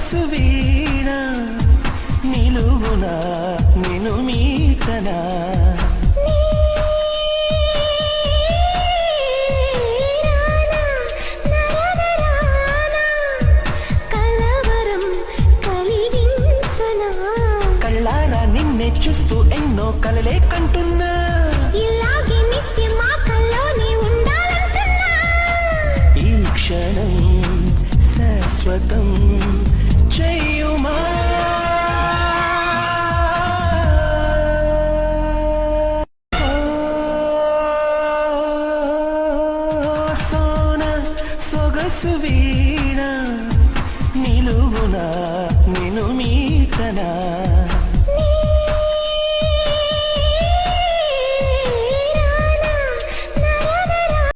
సొగసు వీణ నిలువునా నిను మీటనా కళ్ళారా నిన్నే చూస్తూ ఎన్నో కలలే కంటున్నా ఇలాగే నిత్యం మా కల్లోనే ఉండాలంటున్నా ఈ క్షణం శాశ్వతం చెయ్యుమా సోన సొగసు వీణ నిలువునా నిను మీటనా